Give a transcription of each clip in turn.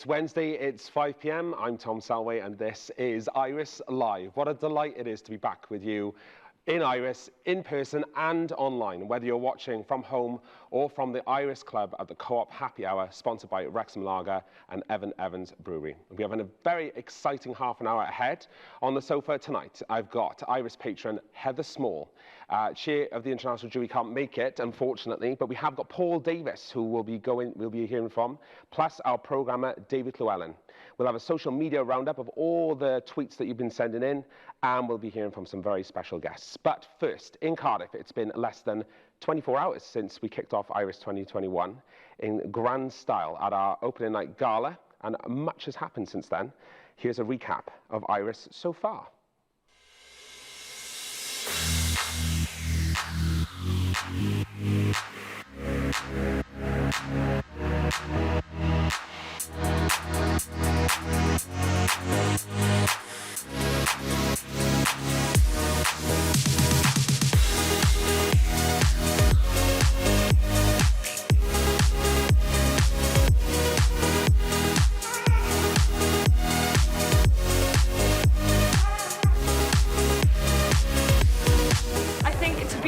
It's Wednesday, it's 5 p.m. I'm Tom Selway, and this is Iris Live. What a delight it is to be back with you in Iris, in person and online, whether you're watching from home or from the Iris Club at the Co-op Happy Hour, sponsored by Wrexham Lager and Evan Evans Brewery. We have a very exciting half an hour ahead. On the sofa tonight, I've got Iris patron Heather Small. Chair of the International Jury can't make it, unfortunately, but we have got Paul Davis, who we'll be hearing from, plus our programmer, David Llewellyn. We'll have a social media roundup of all the tweets that you've been sending in, and we'll be hearing from some very special guests. But first, in Cardiff, it's been less than 24 hours since we kicked off Iris 2021 in grand style at our opening night gala, and much has happened since then. Here's a recap of Iris so far.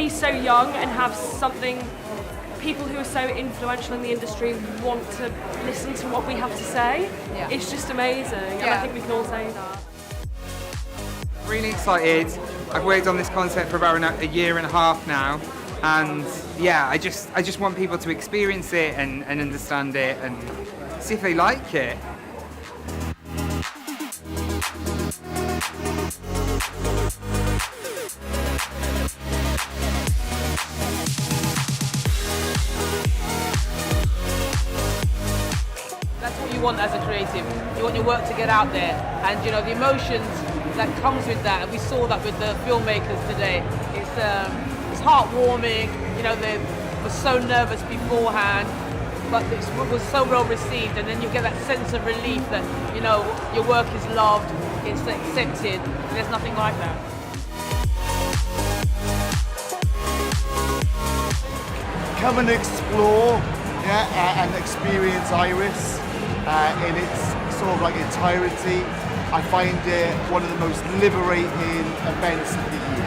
So young and have something, people who are so influential in the industry want to listen to what we have to say. Yeah. It's just amazing, and I think we can all say that. Really excited. I've worked on this concept for about a year and a half now, and yeah, I just want people to experience it and understand it and see if they like it. You want as a creative, you want your work to get out there, and you know the emotions that comes with that, and we saw that with the filmmakers today. It's heartwarming. You know, they were so nervous beforehand, but it was so well received, and then you get that sense of relief that you know your work is loved, it's accepted. There's nothing like that. Come and explore, and experience Iris. In its sort of like entirety. I find it one of the most liberating events of the year.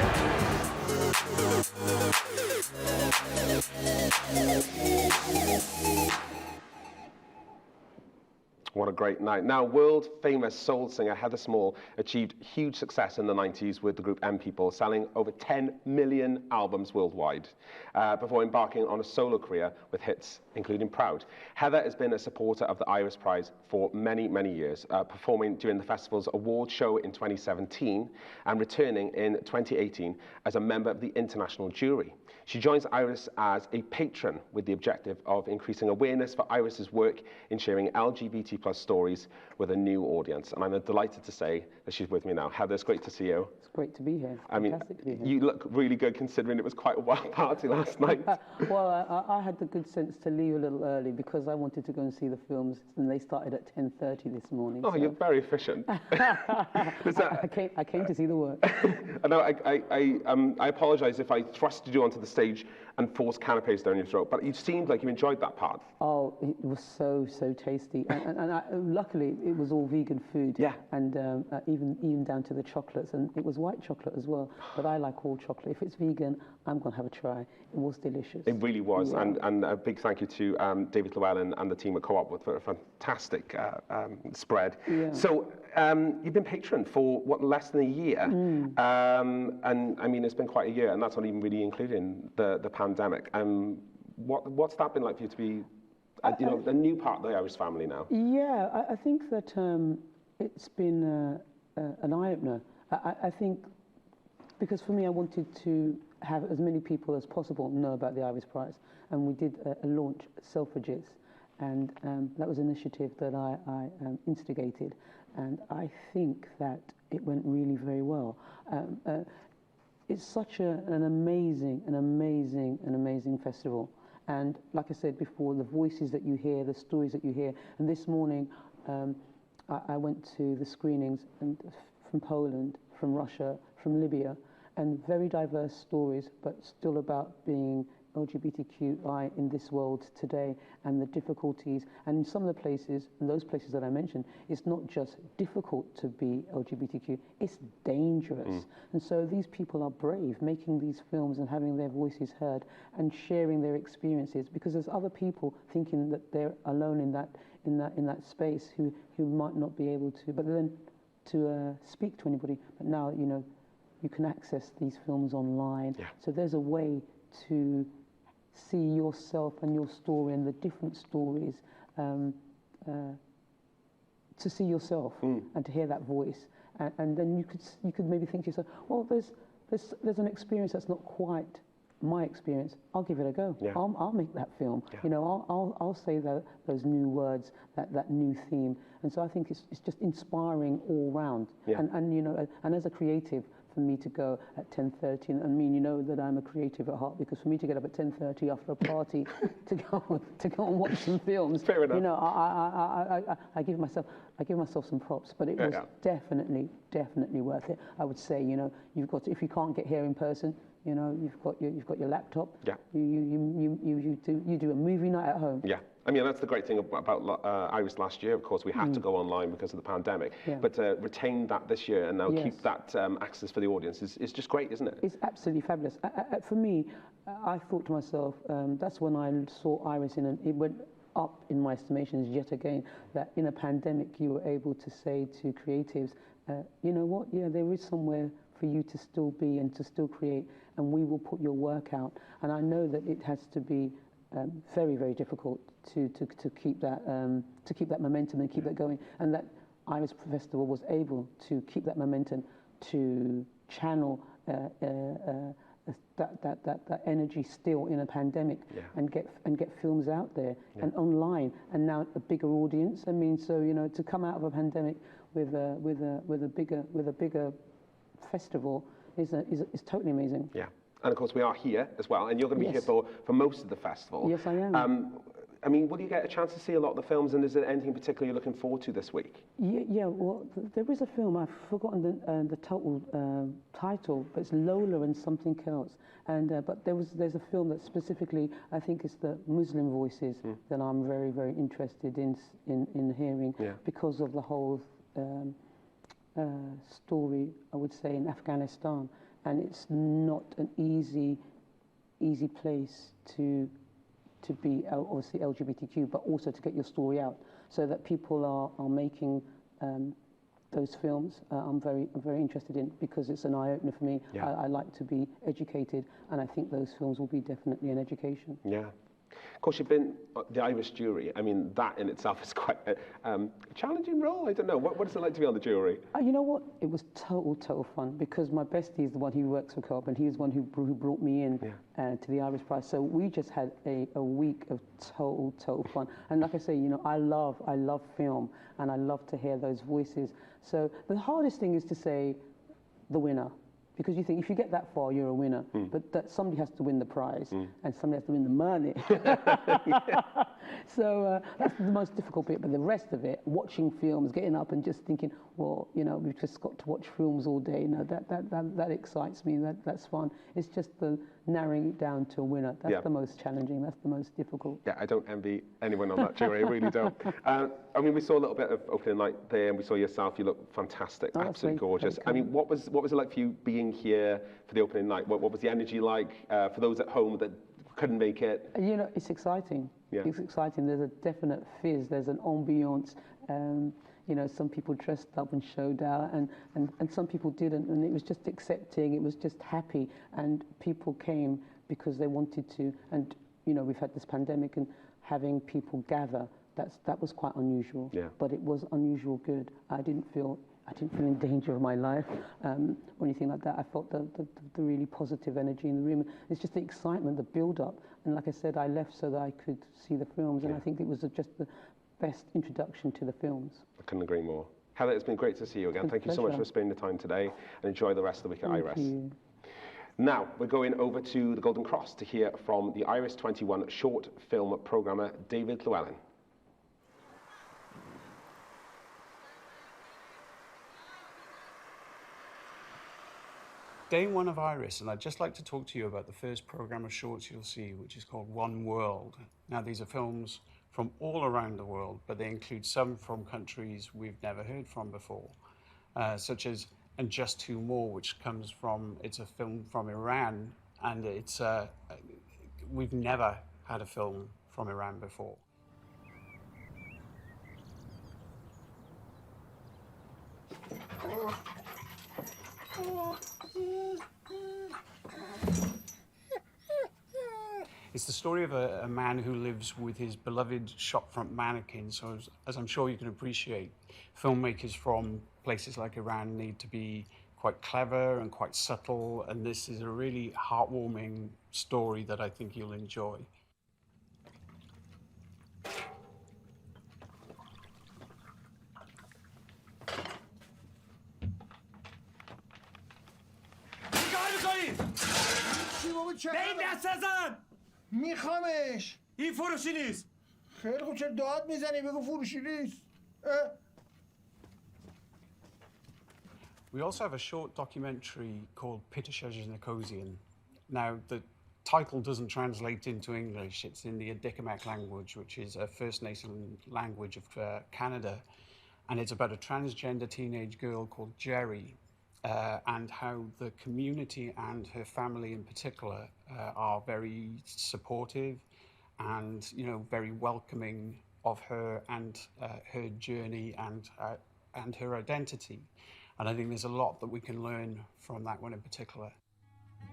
What a great night. Now, world-famous soul singer Heather Small achieved huge success in the 90s with the group M People, selling over 10 million albums worldwide, before embarking on a solo career with hits including Proud. Heather has been a supporter of the Iris Prize for many, many years, performing during the festival's award show in 2017 and returning in 2018 as a member of the international jury. She joins Iris as a patron with the objective of increasing awareness for Iris's work in sharing LGBT+ stories with a new audience. And I'm delighted to say that she's with me now. Heather, it's great to see you. It's great to be here. I mean, you look really good considering it was quite a wild party last night. Well, I had the good sense to leave a little early because I wanted to go and see the films, and they started at 10:30 this morning. Oh, so. You're very efficient. I came to see the work. I know. I apologise if I thrusted you onto the stage and forced canapes down your throat, but you seemed like you enjoyed that part. Oh, it was so tasty, and luckily it was all vegan food. Yeah. And even down to the chocolates, and it was white chocolate as well. But I like all chocolate. If it's vegan, I'm gonna have a try. It was delicious. It really was, yeah. And a big thank you to David Llewellyn and the team at Co-op for a fantastic spread. Yeah. So you've been patron for less than a year, and I mean it's been quite a year, and that's not even really including the pandemic. What's that been like for you to be, a new part of the Iris family now? Yeah, I think that it's been an eye-opener. I think because for me, I wanted to have as many people as possible know about the Iris Prize, and we did a launch, Selfridges, and that was an initiative that I instigated, and I think that it went really very well. It's such an amazing festival, and like I said before, the voices that you hear, the stories that you hear, and this morning I went to the screenings from Poland, from Russia, from Libya, and very diverse stories, but still about being LGBTQI in this world today and the difficulties. And in some of the places, and those places that I mentioned, it's not just difficult to be LGBTQ, it's dangerous. And so these people are brave, making these films and having their voices heard and sharing their experiences, because there's other people thinking that they're alone in that space who might not be able to, but then to speak to anybody. But now, you know, you can access these films online. Yeah. So there's a way to see yourself and your story and the different stories, to see yourself and to hear that voice. And then you could maybe think to yourself, well, there's an experience that's not quite my experience. I'll give it a go. Yeah. I'll make that film. Yeah. You know, I'll say those new words, that new theme. And so I think it's just inspiring all round. Yeah. And you know, and as a creative, for me to go at 10:30, and I mean, you know that I'm a creative at heart, because for me to get up at 10:30 after a party to go and watch some films, Fair enough. you know, I give myself some props, but it was definitely worth it. I would say, you know, you've got to, if you can't get here in person, you know, you've got your laptop. Yeah. You do a movie night at home. Yeah. I mean, that's the great thing about Iris last year. Of course, we had to go online because of the pandemic. Yeah. But to retain that this year and now Yes. keep that access for the audience is just great, isn't it? It's absolutely fabulous. For me, I thought to myself, that's when I saw Iris it went up in my estimations yet again, that in a pandemic you were able to say to creatives, you know what, yeah, there is somewhere for you to still be and to still create, and we will put your work out. And I know that it has to be very, very difficult to keep that momentum and keep that going, and that Iris Festival was able to keep that momentum, to channel that energy still in a pandemic, and get films out there and online, and now a bigger audience. I mean, so you know, to come out of a pandemic with a bigger festival is totally amazing. Yeah. And of course, we are here as well, and you're going to be here for most of the festival. Yes, I am. I mean, will you get a chance to see a lot of the films, and is there anything particular you're looking forward to this week? Yeah, well, there is a film, I've forgotten the total title, but it's Lola and something else. And but there's a film that specifically, I think it's the Muslim voices that I'm very, very interested in hearing, because of the whole story, I would say, in Afghanistan. And it's not an easy place to be obviously LGBTQ, but also to get your story out, so that people are making those films. I'm very interested in, because it's an eye-opener for me. Yeah. I like to be educated, and I think those films will be definitely an education. Yeah. Of course, you've been the Irish jury. I mean, that in itself is quite a challenging role. I don't know. What is it like to be on the jury? You know what? It was total fun, because my bestie is the one who works for Co-op, and he's the one who brought me in to the Iris Prize. So we just had a week of total fun. And like I say, you know, I love film, and I love to hear those voices. So the hardest thing is to say the winner, because you think if you get that far, you're a winner. But that somebody has to win the prize, and somebody has to win the money. So that's the most difficult bit. But the rest of it, watching films, getting up and just thinking, well, you know, we've just got to watch films all day. You know, that excites me. That's fun. It's just the narrowing it down to a winner. That's the most challenging. That's the most difficult. Yeah, I don't envy anyone on that jury. I really don't. I mean, we saw a little bit of opening night there, and we saw yourself. You look fantastic, absolutely gorgeous. I mean, what was it like for you being here for the opening night? What was the energy like for those at home that couldn't make it? You know, it's exciting. Yeah. It's exciting. There's a definite fizz. There's an ambiance. You know, some people dressed up and showed out, and some people didn't. And it was just accepting. It was just happy. And people came because they wanted to. And, you know, we've had this pandemic, and having people gather, that was quite unusual. Yeah. But it was unusual good. I didn't feel in danger of my life or anything like that. I felt the really positive energy in the room. It's just the excitement, the build-up. And like I said, I left so that I could see the films, and I think it was just the best introduction to the films. I couldn't agree more. Heather, it's been great to see you again. Thank you so much for spending the time today, and enjoy the rest of the week at Iris. Thank you. Now, we're going over to the Golden Cross to hear from the Iris 21 short film programmer, David Llewellyn. day one of Iris, and I'd just like to talk to you about the first programme of shorts you'll see, which is called One World. Now, these are films from all around the world, but they include some from countries we've never heard from before, such as And Just Two More, which comes from, it's a film from Iran, and it's, we've never had a film from Iran before. It's the story of a man who lives with his beloved shopfront mannequin. So as I'm sure you can appreciate, filmmakers from places like Iran need to be quite clever and quite subtle, and this is a really heartwarming story that I think you'll enjoy. میخوامش. این فروشی نیست. خیلی خوب، چرا داد میزنی؟ بگو فروشی نیست. We also have a short documentary called Pitashaj Nikosian. Now, the title doesn't translate into English. It's in the Adikamekw language, which is a First Nation language of Canada. And it's about a transgender teenage girl called Jerry, and how the community and her family in particular are very supportive and, you know, very welcoming of her and her journey and her identity. And I think there's a lot that we can learn from that one in particular.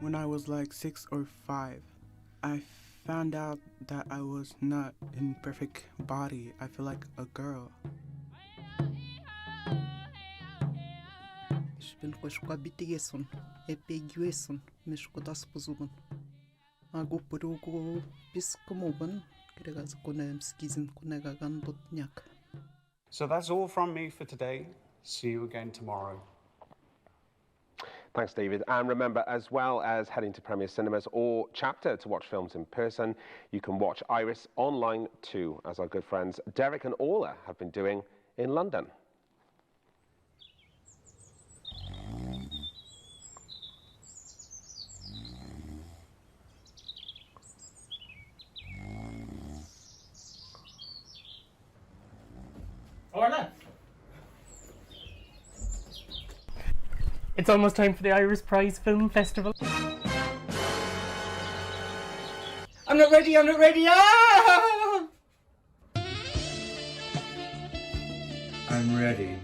When I was like 6 or 5, I found out that I was not in perfect body. I feel like a girl. So that's all from me for today. See you again tomorrow. Thanks, David. And remember, as well as heading to Premier Cinemas or Chapter to watch films in person, you can watch Iris online too, as our good friends Derek and Orla have been doing in London. Orla! It's almost time for the Iris Prize Film Festival. I'm not ready, I'm not ready! Ah! I'm ready.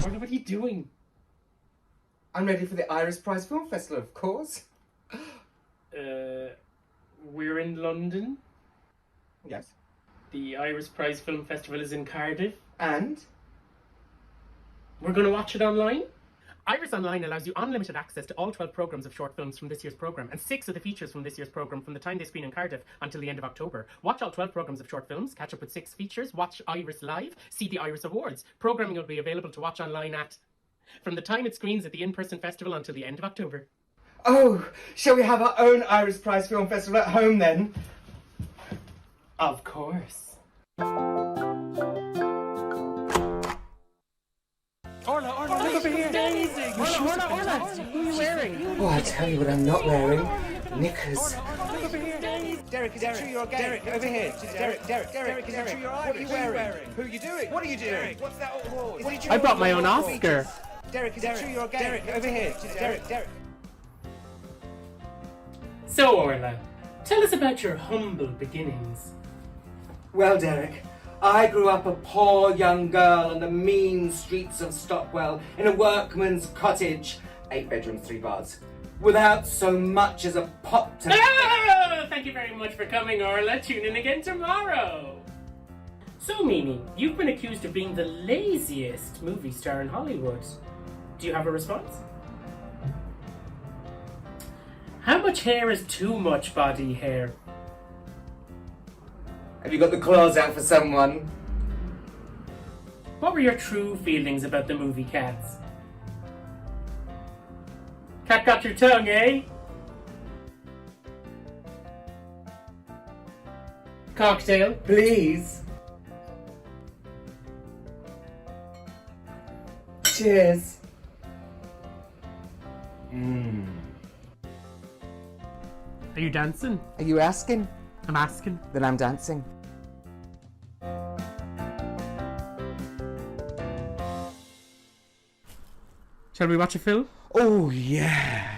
Orla, what are you doing? I'm ready for the Iris Prize Film Festival, of course. We're in London. Yes. The Iris Prize Film Festival is in Cardiff. And? We're going to watch it online. Iris Online allows you unlimited access to all 12 programmes of short films from this year's programme and 6 of the features from this year's programme from the time they screen in Cardiff until the end of October. Watch all 12 programmes of short films, catch up with 6 features, watch Iris Live, see the Iris Awards. Programming will be available to watch online from the time it screens at the in-person festival until the end of October. Oh, shall we have our own Iris Prize Film Festival at home then? Of course. Orla, look over here. Orla, who are you wearing? Oh, I tell you what I'm not wearing. Knickers. Look over here. Derek, is it true you're gay? Derek, over here. Derek, is it true you're Irish? What are you wearing? Who are you doing? What are you doing? What's that award? What did you I brought my own Oscar. Derek, is it true you're gay? Derek, over here. Derek. So, Orla, tell us about your humble beginnings. Well, Derek, I grew up a poor young girl on the mean streets of Stockwell in a workman's cottage, 8 bedrooms, 3 baths, without so much as a pot to... Oh, thank you very much for coming, Orla. Tune in again tomorrow. So, Mimi, you've been accused of being the laziest movie star in Hollywood. Do you have a response? How much hair is too much body hair? Have you got the claws out for someone? What were your true feelings about the movie Cats? Cat got your tongue, eh? Cocktail, Please. Cheers. Are you dancing? Are you asking? I'm asking. Then I'm dancing. Shall we watch a film? Oh, yeah.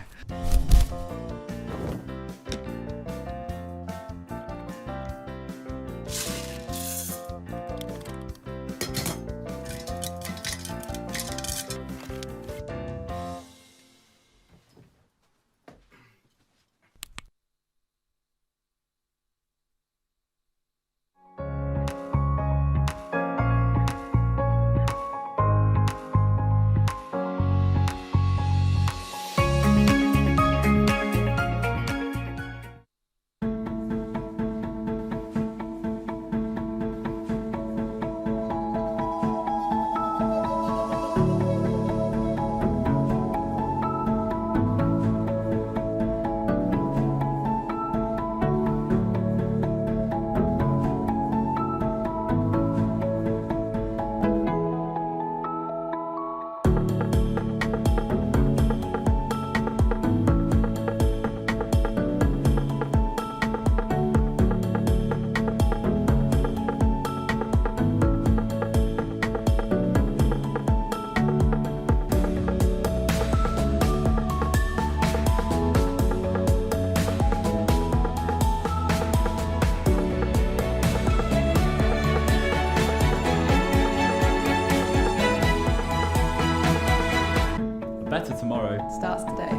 Better tomorrow starts today.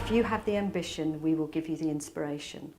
If you have the ambition, we will give you the inspiration.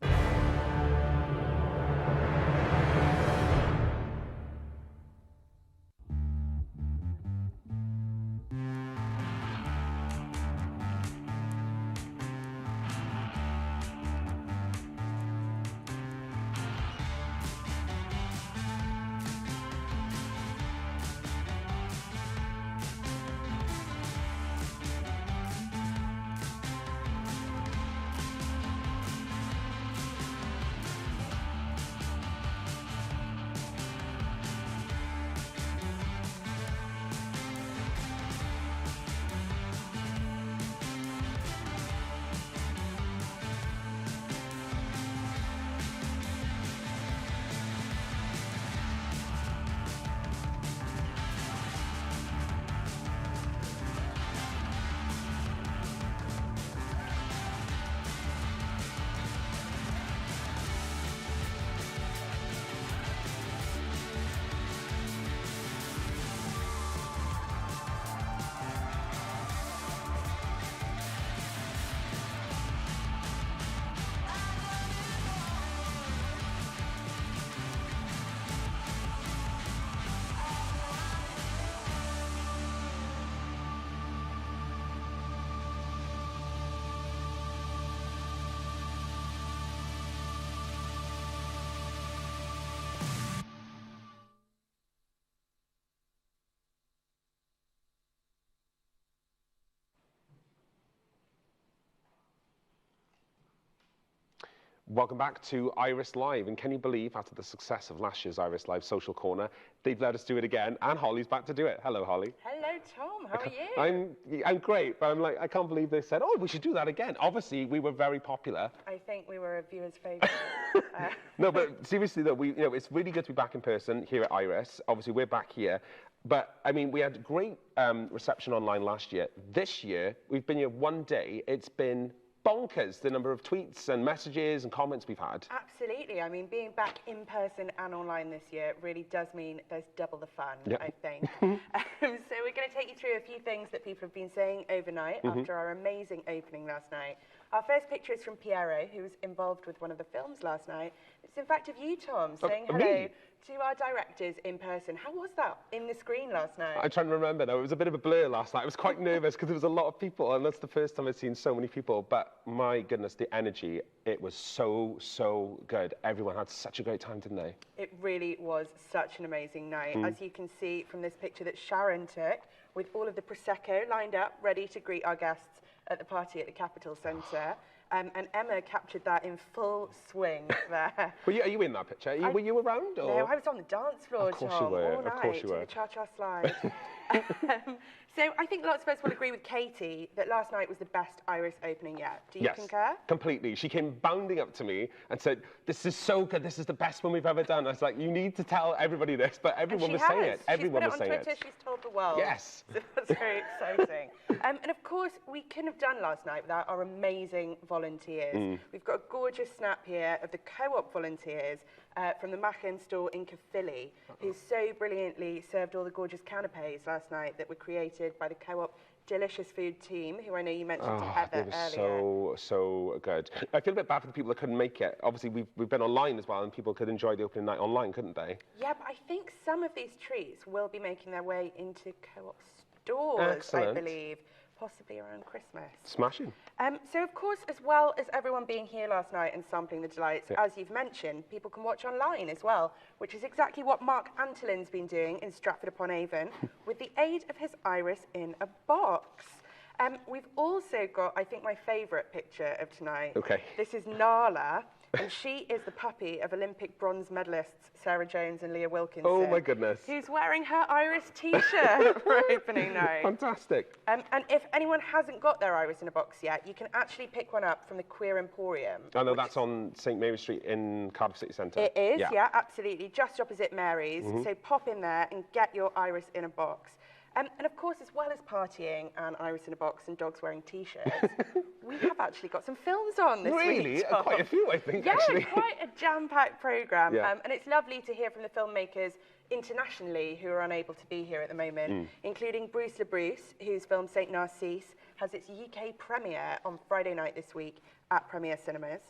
Welcome back to Iris Live, and can you believe after the success of last year's Iris Live Social Corner, they've let us do it again, and Holly's back to do it. Hello, Holly. Hello, Tom. How are you? I'm great, but I'm like, I can't believe they said, oh, we should do that again. Obviously, we were very popular. I think we were a viewer's favourite. No, but seriously though, it's really good to be back in person here at Iris. Obviously, we're back here. But, I mean, we had great reception online last year. This year, we've been here one day. It's been bonkers, the number of tweets and messages and comments we've had. Absolutely. I mean, being back in person and online this year really does mean there's double the fun, I think. So we're going to take you through a few things that people have been saying overnight after our amazing opening last night. Our first picture is from Piero, who was involved with one of the films last night. It It's in fact of you, Tom, saying hello me? to our directors in person. How was that in the screen last night? I'm trying to remember now. It was a bit of a blur last night. I was quite nervous because there was a lot of people, and that's the first time I've seen so many people. But my goodness, the energy, it was so good. Everyone had such a great time, didn't they? It really was such an amazing night. As you can see from this picture that Sharon took, with all of the Prosecco lined up, ready to greet our guests at the party at the Capitol Centre. And Emma captured that in full swing there. Are you in that picture? Were you around? Or? No, I was on the dance floor, Of course Tom, you were. all night, Of course you were. to the cha-cha slide. So I think lots of us will agree with Katie that last night was the best Iris opening yet. Do you concur? Completely. She came bounding up to me and said, "This is so good. This is the best one we've ever done." I was like, "You need to tell everybody this," but everyone was saying it. Everyone was saying it. She's put it on Twitter. She's told the world. Yes. So that's very exciting. And of course, we couldn't have done last night without our amazing volunteers. We've got a gorgeous snap here of the co-op volunteers from the Machen store in Caerphilly, who so brilliantly served all the gorgeous canapes last night that were created by the co-op Delicious Food team, who I know you mentioned to Heather earlier. So good. I feel a bit bad for the people that couldn't make it. Obviously, we've been online as well, and people could enjoy the opening night online, couldn't they? Yeah, but I think some of these treats will be making their way into co-op stores, Excellent. I believe, possibly around Christmas. Smashing. So, of course, as well as everyone being here last night and sampling the delights, as you've mentioned, people can watch online as well, which is exactly what Mark Antolin's been doing in Stratford-upon-Avon with the aid of his Iris in a box. We've also got, I think, my favourite picture of tonight. Okay. This is Nala, and she is the puppy of Olympic bronze medalists Sarah Jones and Leah Wilkinson. Oh, my goodness. Who's wearing her Iris T-shirt for opening night. Fantastic. And if anyone hasn't got their Iris in a box yet, you can actually pick one up from the Queer Emporium. I know that's on St Mary's Street in Cardiff City Centre. It is, yeah, absolutely, just opposite Mary's. So pop in there and get your Iris in a box. And of course, as well as partying and Iris in a box and dogs wearing T-shirts, we have actually got some films on this week. Really? Quite a few, I think, actually. Yeah, quite a jam-packed programme. Yeah. And it's lovely to hear from the filmmakers internationally who are unable to be here at the moment, including Bruce LaBruce, whose film St Narcisse has its UK premiere on Friday night this week at Premier Cinemas.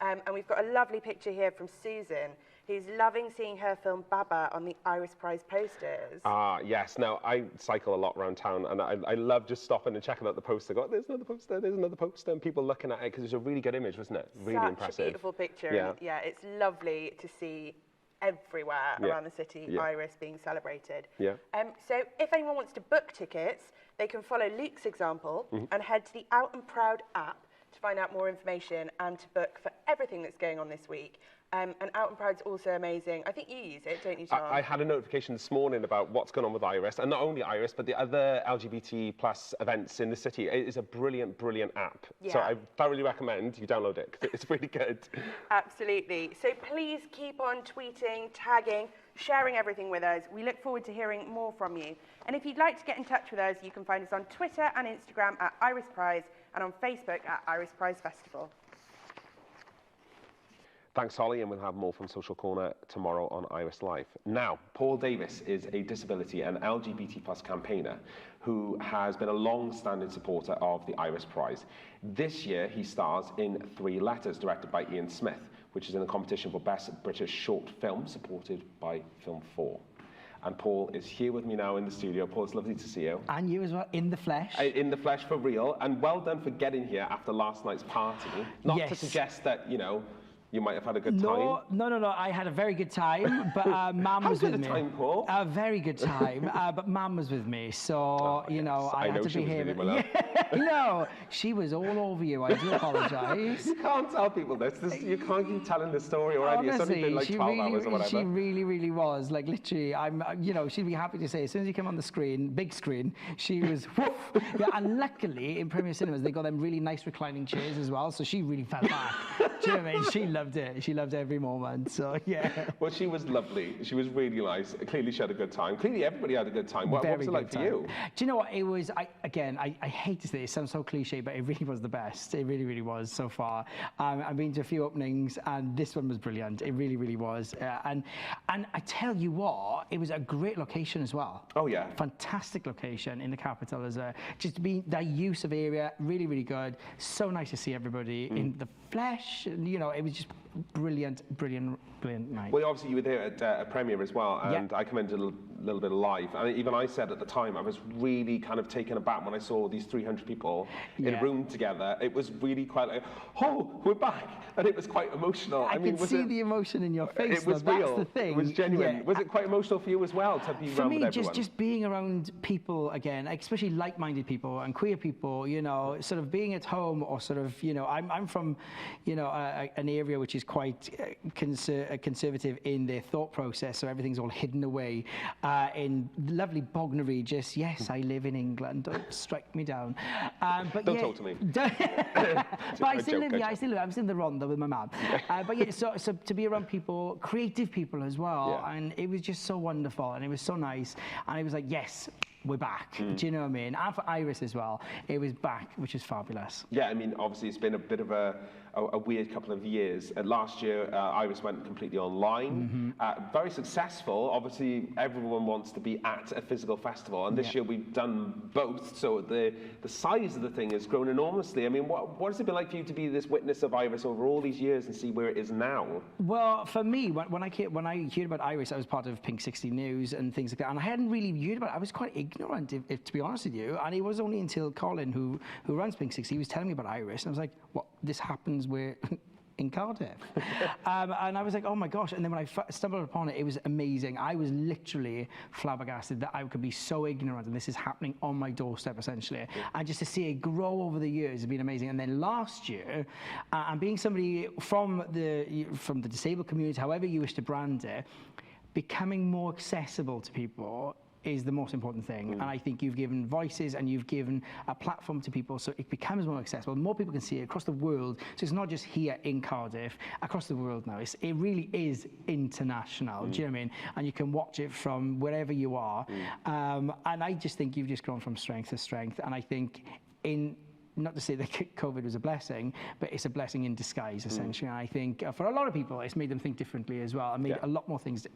And we've got a lovely picture here from Susan, who's loving seeing her film Baba on the Iris Prize posters. Yes. Now, I cycle a lot around town, and I love just stopping and checking out the poster. Go, there's another poster, and people looking at it, because it's a really good image, wasn't it? Really impressive. Such a beautiful picture. Yeah. And yeah, it's lovely to see everywhere around the city Iris being celebrated. Yeah. So if anyone wants to book tickets, they can follow Luke's example and head to the Out and Proud app to find out more information and to book for everything that's going on this week. And Out and Proud's also amazing. I think you use it, don't you, Tom? I had a notification this morning about what's going on with Iris, and not only Iris, but the other LGBT plus events in the city. It is a brilliant, brilliant app. Yeah. So I thoroughly recommend you download it, because it's really good. Absolutely. So please keep on tweeting, tagging, sharing everything with us. We look forward to hearing more from you. And if you'd like to get in touch with us, you can find us on Twitter and Instagram at Iris Prize and on Facebook at Iris Prize Festival. Thanks, Holly, and we'll have more from Social Corner tomorrow on Iris Live. Now, Paul Davis is a disability and LGBT plus campaigner who has been a long-standing supporter of the Iris Prize. This year, he stars in 3 Letters, directed by Ian Smith, which is in the competition for Best British Short Film, supported by Film 4. And Paul is here with me now in the studio. Paul, it's lovely to see you. And you as well, in the flesh. In the flesh, for real. And well done for getting here after last night's party. Not to suggest that, you know, you might have had a good time. No. I had a very good time, but Mum was with me. How good a time, Paul? A very good time, but Mum was with me, so, you know, I had to be here. No, she was all over you. I do apologise. You can't tell people this. You can't keep telling the story already. Honestly, it's only been like 12 hours or whatever. She really was. Like, literally, you know, she'd be happy to say, as soon as you came on the screen, big screen, she was, woof. Yeah, and luckily, in Premier Cinemas, they got them really nice reclining chairs as well, so she really fell back. Do you know what I mean? She loved it. She loved every moment, so yeah. Well, she was lovely. She was really nice. Clearly, she had a good time. Clearly, everybody had a good time. What was it like for you? Do you know what? It was, I hate to say it sounds so cliche, but it really was the best. It really was so far. I've been to a few openings, and this one was brilliant. It really was. And I tell you what, it was a great location as well. Oh, yeah. Fantastic location in the capital. Just that use of area, really good. So nice to see everybody in the flesh. You know, it was just brilliant brilliant night. Well, obviously you were there at a premiere as well, and I commented a little bit live. And even I said at the time, I was really kind of taken aback when I saw these 300 people in a room together. It was really quite like, oh, we're back. And it was quite emotional. I mean, can see the emotion in your face. It was though. real. That's the thing. It was genuine. Yeah. Was it quite emotional for you as well to be For around me, with everyone? just being around people again, especially like-minded people and queer people, you know, sort of being at home or sort of, you know, I'm from, you know, an area which is quite conservative in their thought process, so everything's all hidden away in lovely Bognor Regis. Yes, I live in England. Don't strike me down. But Don't talk to me. But I still live. Yeah, I still live. I'm still in the Rhondda with my mum. But yeah, so to be around people, creative people as well, and it was just so wonderful, and it was so nice, and it was like, yes, we're back. Do you know what I mean? And for Iris as well, it was back, which is fabulous. Yeah, I mean, obviously it's been a bit of a weird couple of years. Last year, Iris went completely online. Very successful. Obviously, everyone wants to be at a physical festival, and this year we've done both. So the size of the thing has grown enormously. I mean, what has it been like for you to be this witness of Iris over all these years and see where it is now? Well, for me, when I heard about Iris, I was part of Pink 60 News and things like that, and I hadn't really heard about it. I was quite ignorant, if to be honest with you. And it was only until Colin, who runs Pink 60, he was telling me about Iris, and I was like, what? This happens where in Cardiff? And I was like, oh my gosh. And then when I stumbled upon it, it was amazing. I was literally flabbergasted that I could be so ignorant and this is happening on my doorstep, essentially. And just to see it grow over the years has been amazing. And then last year, and being somebody from the disabled community, however you wish to brand it, becoming more accessible to people is the most important thing. And I think you've given voices and you've given a platform to people so it becomes more accessible. More people can see it across the world. So it's not just here in Cardiff, across the world now. It really is international, do you know what I mean? And you can watch it from wherever you are. And I just think you've just grown from strength to strength. And I think not to say that COVID was a blessing, but it's a blessing in disguise, essentially. And I think for a lot of people, it's made them think differently as well, and made a lot more things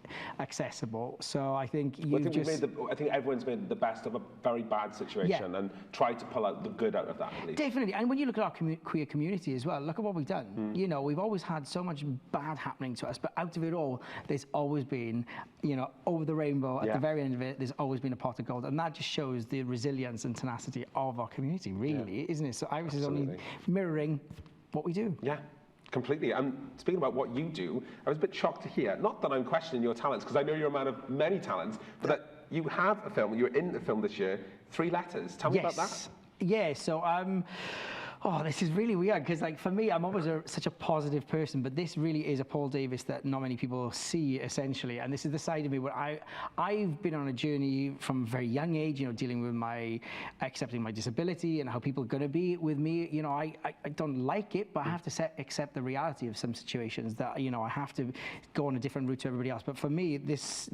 accessible. So I think I think everyone's made the best of a very bad situation and tried to pull out the good out of that, at least. Definitely. And when you look at our queer community as well, look at what we've done. You know, we've always had so much bad happening to us, but out of it all, there's always been, you know, over the rainbow, at the very end of it, there's always been a pot of gold. And that just shows the resilience and tenacity of our community, really, isn't it? So Iris is only mirroring what we do. Yeah, completely. And speaking about what you do, I was a bit shocked to hear, not that I'm questioning your talents, because I know you're a man of many talents, but that you have a film, you're in a film this year, 3 Letters. Tell me about that. Yeah, so oh, this is really weird because, like, for me, I'm always such a positive person, but this really is a Paul Davis that not many people see, essentially. And this is the side of me where I've been on a journey from a very young age, you know, dealing with accepting my disability and how people are going to be with me. You know, I don't like it, but I have to accept the reality of some situations that, you know, I have to go on a different route to everybody else. But for me, this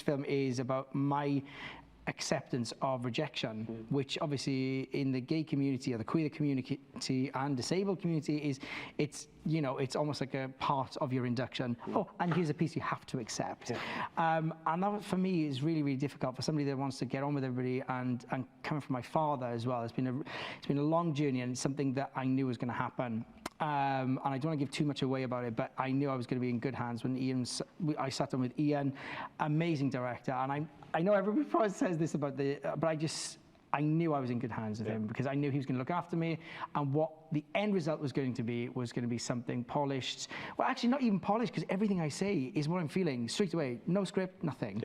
film is about my acceptance of rejection, which obviously in the gay community or the queer community and disabled community it's you know, it's almost like a part of your induction. Oh, and here's a piece you have to accept. And that for me is really, really difficult for somebody that wants to get on with everybody, and coming from my father as well. It's been a long journey, and it's something that I knew was going to happen. And I don't want to give too much away about it, but I knew I was going to be in good hands when I sat down with Ian, amazing director. And I know everybody probably says this about but I knew I was in good hands with him, because I knew he was going to look after me, and what the end result was going to be something polished. Well, actually not even polished, because everything I say is what I'm feeling straight away. No script, nothing.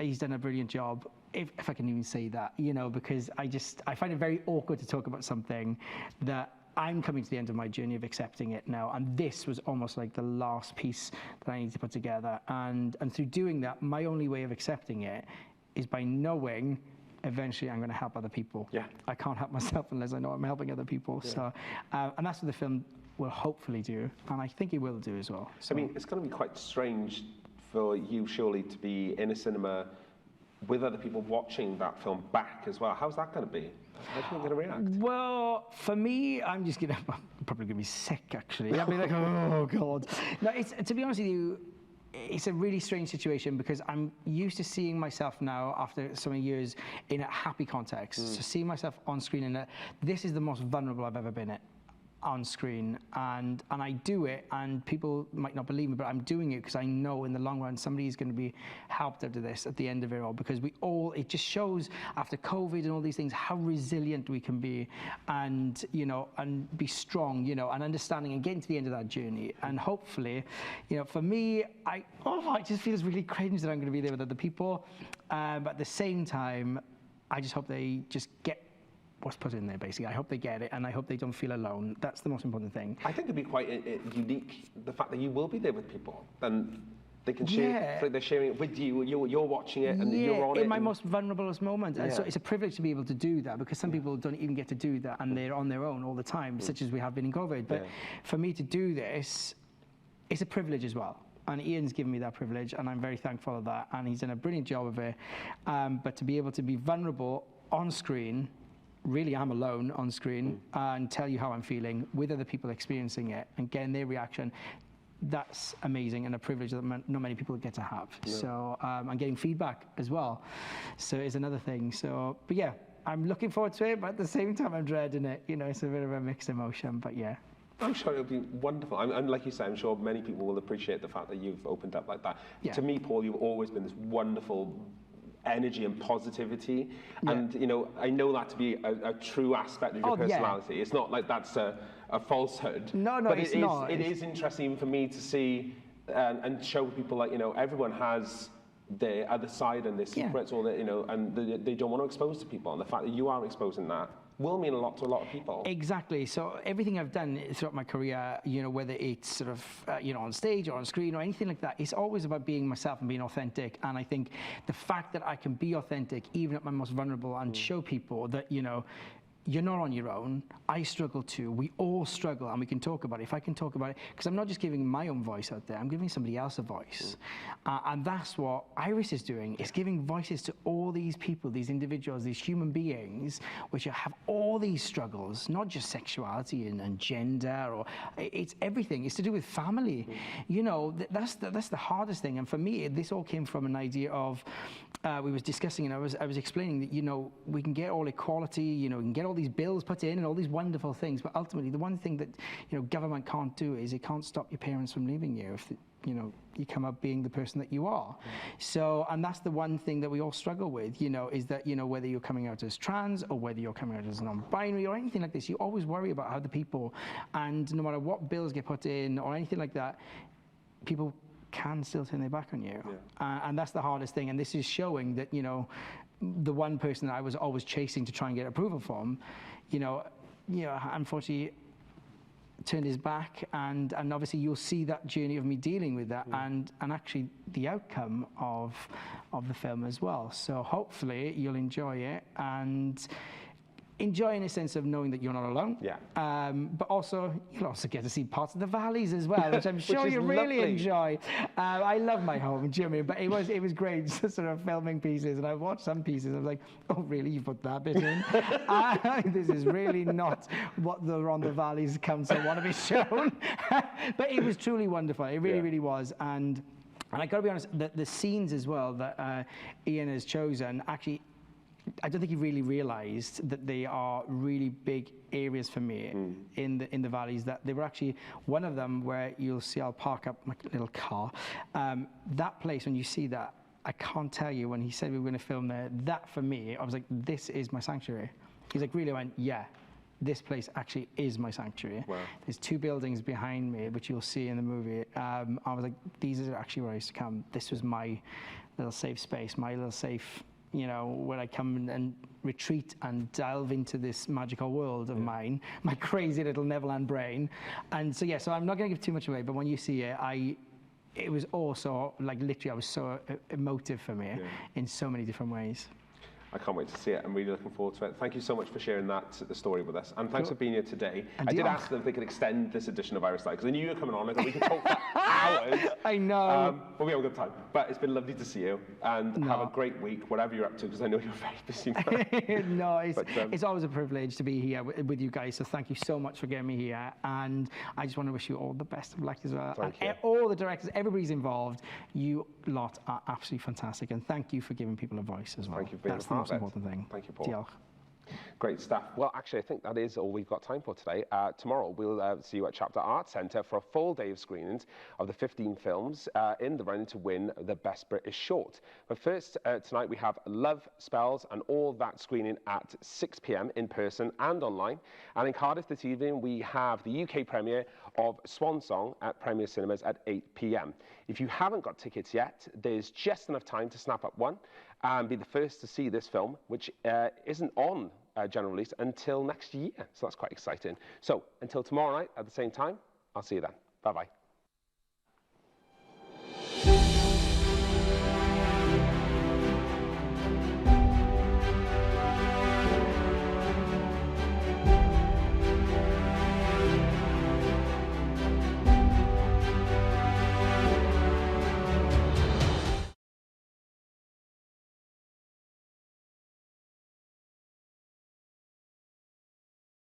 He's done a brilliant job. If I can even say that, you know, because I find it very awkward to talk about something that I'm coming to the end of my journey of accepting it now, and this was almost like the last piece that I need to put together. And through doing that, my only way of accepting it is by knowing eventually I'm going to help other people. I can't help myself unless I know I'm helping other people. So, and that's what the film will hopefully do, and I think it will do as well. So. I mean, it's going to be quite strange for you, surely, to be in a cinema with other people watching that film back as well. How's that going to be? How are you going to react? Well, for me, I'm probably going to be sick, actually. I'll be like, oh, God. No, to be honest with you, it's a really strange situation, because I'm used to seeing myself now after so many years in a happy context. So seeing myself on screen this is the most vulnerable I've ever been on screen, and I do it, and people might not believe me, but I'm doing it because I know in the long run somebody is going to be helped out of this at the end of it all, because it just shows after COVID and all these things how resilient we can be, and and be strong, and understanding and getting to the end of that journey. And hopefully, for me, it just feels really cringe that I'm going to be there with other people, but at the same time, I just hope they just get what's put in there, basically. I hope they get it, and I hope they don't feel alone. That's the most important thing. I think it'd be quite unique, the fact that you will be there with people, and they can share, they're sharing it with you, you're watching it, and you're on it. In my most vulnerable moment. And so it's a privilege to be able to do that, because some people don't even get to do that, and they're on their own all the time, such as we have been in COVID. But for me to do this, it's a privilege as well. And Ian's given me that privilege, and I'm very thankful for that, and he's done a brilliant job of it. But to be able to be vulnerable on screen, really I'm alone on screen, and tell you how I'm feeling with other people experiencing it and getting their reaction, that's amazing, and a privilege that not many people get to have. No. So I'm getting feedback as well, so it's another thing. So, but yeah, I'm looking forward to it, but at the same time I'm dreading it. It's a bit of a mixed emotion, but yeah. I'm sure it'll be wonderful. And like you say, I'm sure many people will appreciate the fact that you've opened up like that. Yeah. To me, Paul, you've always been this wonderful energy and positivity, and I know that to be a true aspect of your personality. It's not like that's a falsehood. No, but it's not. It is interesting for me to see and show people like everyone has their other side and their secrets, or and they don't want to expose to people, and the fact that you are exposing that will mean a lot to a lot of people. Exactly. So everything I've done throughout my career, whether it's sort of, on stage or on screen or anything like that, it's always about being myself and being authentic. And I think the fact that I can be authentic, even at my most vulnerable, and show people that, you're not on your own. I struggle too. We all struggle, and we can talk about it. If I can talk about it, because I'm not just giving my own voice out there, I'm giving somebody else a voice. And that's what Iris is doing. It's giving voices to all these people, these individuals, these human beings, which have all these struggles, not just sexuality and gender, or it's everything. It's to do with family. That's the hardest thing. And for me, this all came from an idea of, we was discussing, and I was explaining that, we can get all equality, we can get all these bills put in and all these wonderful things, but ultimately the one thing that government can't do is it can't stop your parents from leaving you if you come up being the person that you are. So, and that's the one thing that we all struggle with, is that whether you're coming out as trans or whether you're coming out as non-binary or anything like this, you always worry about other people, and no matter what bills get put in or anything like that, people can still turn their back on you. And that's the hardest thing, and this is showing that the one person that I was always chasing to try and get approval from, unfortunately turned his back, and obviously you'll see that journey of me dealing with that, and actually the outcome of the film as well. So hopefully you'll enjoy it, and enjoy in a sense of knowing that you're not alone. But also, you'll also get to see parts of the valleys as well, which I'm sure you really enjoy. I love my home, do you know what I mean? But it was great just sort of filming pieces, and I watched some pieces, I was like, oh really, you put that bit in? This is really not what the Rhondda Valleys Council want to be shown. But it was truly wonderful, it really, really was. And I got to be honest, the scenes as well that Ian has chosen, actually, I don't think he really realised that they are really big areas for me in the valleys. That they were actually one of them where you'll see I'll park up my little car. That place, when you see that, I can't tell you, when he said we were going to film there, that for me, I was like, this is my sanctuary. He's like, really? I went, yeah. This place actually is my sanctuary. Wow. There's 2 buildings behind me, which you'll see in the movie. I was like, these are actually where I used to come. This was my little safe space, my little safe, where I come and retreat and delve into this magical world of mine, my crazy little Neverland brain. And so, so I'm not going to give too much away, but when you see it, it was also, like, literally, I was so emotive for me in so many different ways. I can't wait to see it. I'm really looking forward to it. Thank you so much for sharing the story with us. And thanks for being here today. And I did ask them if they could extend this edition of Iris Live, because I knew you were coming on. I thought we could talk for hours. I know. But we have a good time. But it's been lovely to see you. And have a great week, whatever you're up to, because I know you're very busy man. No, it's always a privilege to be here with you guys. So thank you so much for getting me here. And I just want to wish you all the best of luck as well. Thank you. All the directors, everybody's involved. You lot are absolutely fantastic. And thank you for giving people a voice as well. Thank you for being That's the most important thing. Thank you, Paul. Diolch. Great stuff. Well, actually, I think that is all we've got time for today. Tomorrow, we'll see you at Chapter Arts Centre for a full day of screenings of the 15 films in the run to win the Best British Short. But first, tonight we have Love Spells and all that screening at 6 p.m. in person and online. And in Cardiff this evening, we have the UK premiere of Swan Song at Premier Cinemas at 8 p.m. If you haven't got tickets yet, there's just enough time to snap up one and be the first to see this film, which isn't on general release until next year. So that's quite exciting. So until tomorrow night at the same time, I'll see you then. Bye-bye.